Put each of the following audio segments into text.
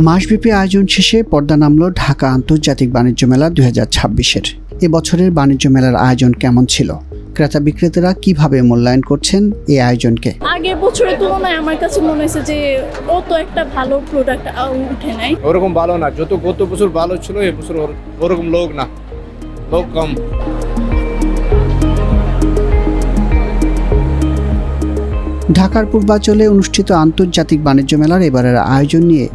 মাসব্যাপী আয়োজন শেষে পর্দা নামল ঢাকা আন্তর্জাতিক বাণিজ্য মেলা 2026-এর। এবছরের বাণিজ্য মেলার আয়োজন কেমন ছিল? ক্রেতা বিক্রেতারা কিভাবে মূল্যায়ন করছেন এই আয়োজনকে? আগের বছরের তুলনায় আমার কাছে মনে হয়েছে যে অত একটা ভালো প্রোডাক্ট উঠে নাই। ওরকম ভালো না, যত গত বছর ভালো ছিল এবছর ওরকম লোক না, লোক কম। ঢাকার পূর্বাঞ্চলে অনুষ্ঠিত আন্তর্জাতিক বাণিজ্য মেলার এবারের আয়োজন নিয়ে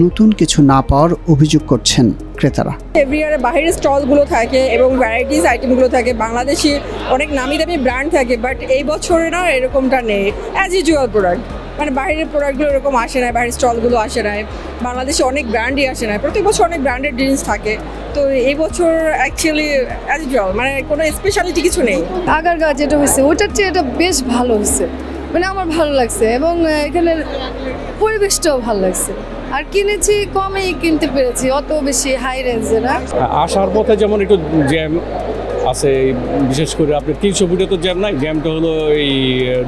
নতুন কিছু না পাওয়ার অভিযোগ করছেন ক্রেতারা। এভরিয়ারে বাইরের স্টলগুলো থাকে এবং ভ্যারাইটিস আইটেমগুলো থাকে, বাংলাদেশি অনেক নামি দামি ব্র্যান্ড থাকে, বাট এই বছরে না এরকমটা নেই। অ্যাজ ইউজুয়াল প্রোডাক্ট, মানে বাইরের প্রোডাক্টগুলো এরকম আসে না, বাইরের স্টলগুলো আসে না, বাংলাদেশে অনেক ব্র্যান্ডই আসে না। প্রত্যেক বছর অনেক ব্র্যান্ডেড জিনিস থাকে, তো এই বছর অ্যাকচুয়ালি অ্যাজ ইউজুয়াল, মানে কোনো স্পেশালিটি কিছু নেই। আগারগাঁও যেটা হয়েছে ওটার চেয়ে এটা বেশ ভালো হয়েছে, মানে আমার ভালো লাগছে এবং এখানে পরিবেশটাও ভালো লাগছে। আর কিনেছি কমেই কিনতে পেরেছি, অত বেশি হাই রেঞ্জে না। আসার পথে যেমন একটু জ্যাম আছে, বিশেষ করে আপনার 300 ফুটে তো জ্যাম নাই, জ্যামটা হলো এই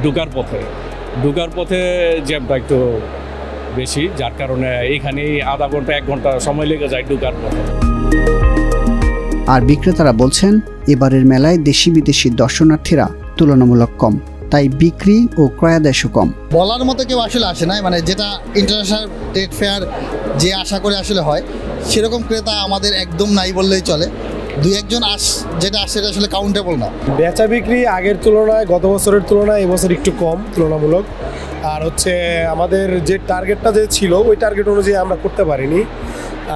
ঢুকার পথে জ্যামটা একটু বেশি, যার কারণে এইখানেই আধা ঘন্টা 1 ঘন্টা সময় লেগে যায় ঢুকার পথে। আর বিক্রেতারা বলছেন এবারের মেলায় দেশি বিদেশি দর্শনার্থীরা তুলনামূলক কম, তাই বিক্রি ও ক্রয়াদেশও কম। বলার মতো কেউ আসলে আসে নাই, মানে যেটা ইন্টারন্যাশনাল ট্রেড ফেয়ার যে আশা করে আসলে হয় সেরকম ক্রেতা আমাদের একদম নাই বললেই চলে। 2-1 জন যেটা আসে সেটা আসলে কাউন্টেবল না। বেচা বিক্রি আগের তুলনায়, গত বছরের তুলনায় এবছর একটু কম তুলনামূলক। আর হচ্ছে আমাদের যে টার্গেটটা যে ছিল ওই টার্গেট অনুযায়ী আমরা করতে পারিনি।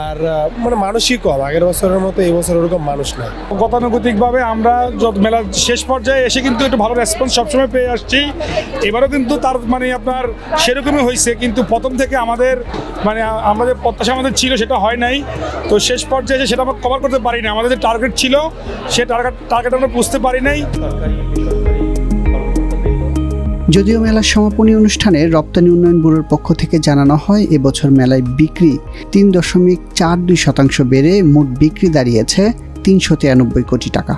আর মানে মানুষই কম, আগের বছরের মতো এই বছর ওরকম মানুষ নাই। গতানুগতিকভাবে আমরা যত মেলার শেষ পর্যায়ে এসে কিন্তু একটু ভালো রেসপন্স সবসময় পেয়ে আসছি। এবারও কিন্তু তার মানে আপনার সেরকমই হয়েছে, কিন্তু প্রথম থেকে আমাদের মানে আমাদের প্রত্যাশা আমাদের ছিল সেটা হয় নাই। তো শেষ পর্যায়ে এসে সেটা আমরা কভার করতে পারি না, আমাদের যে টার্গেট ছিল সে টার্গেট আমরা বুঝতে পারি নাই। যদিও মেলার সমাপনী অনুষ্ঠানে রপ্তানি উন্নয়ন ব্যুরোর পক্ষ থেকে জানানো হয় এবছর মেলায় বিক্রি 3.42% বেড়ে মোট বিক্রি দাঁড়িয়েছে 393 কোটি টাকা,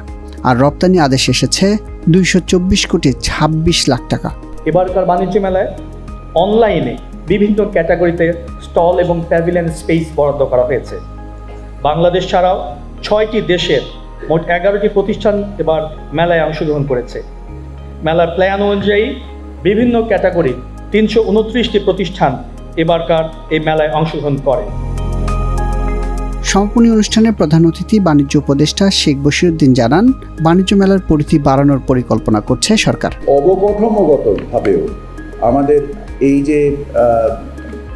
আর রপ্তানি আদেশ এসেছে 224 কোটি 26 লাখ টাকা। এবারকার বাণিজ্য মেলায় অনলাইনে বিভিন্ন ক্যাটাগরিতে স্টল এবং প্যাভিলিয়ন স্পেস বরাদ্দ করা হয়েছে। বাংলাদেশ ছাড়াও 6টি দেশের মোট 11টি প্রতিষ্ঠান এবার মেলায় অংশগ্রহণ করেছে। মেলার প্ল্যান অনুযায়ী বিভিন্ন ক্যাটাগরি 329টি প্রতিষ্ঠান এবারকার এই মেলায় অংশগ্রহণ করে। সমাপনী অনুষ্ঠানে প্রধান অতিথি বাণিজ্য উপদেষ্টা শেখ বশিরউদ্দিন জানান, বাণিজ্য মেলার পরিধি বাড়ানোর পরিকল্পনা করছে সরকার। অবকাঠামোগতভাবেও আমাদের এই যে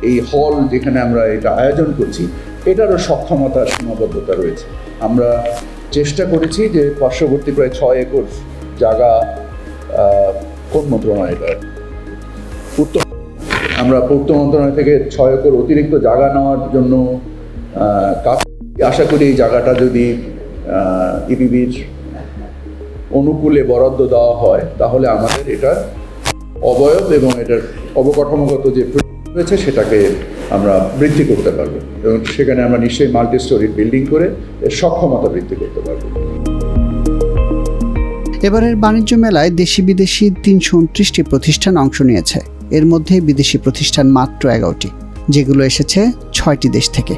এই হল যেখানে আমরা এটা আয়োজন করছি এটারও সক্ষমতার সীমাবদ্ধতা রয়েছে। আমরা চেষ্টা করেছি যে পার্শ্ববর্তী প্রায় 6 একর জায়গা, কোন মন্ত্রণালয় এটা, আমরা পূর্ত মন্ত্রণালয় থেকে 6 একর অতিরিক্ত জায়গা নেওয়ার জন্য কাজ। আশা করি এই জায়গাটা যদি ইপিবির অনুকূলে বরাদ্দ দেওয়া হয় তাহলে আমাদের এটার অবয়ব এবং এটার অবকাঠামোগত যে রয়েছে সেটাকে আমরা বৃদ্ধি করতে পারবো এবং সেখানে আমরা নিশ্চয়ই মাল্টি স্টোরি বিল্ডিং করে এর সক্ষমতা বৃদ্ধি করতে পারবো। এবারের বাণিজ্য মেলায় দেশি বিদেশি 329টি প্রতিষ্ঠান অংশ নিয়েছে। এর মধ্যে বিদেশি প্রতিষ্ঠান মাত্র 11টি, যেগুলো এসেছে 6টি দেশ থেকে।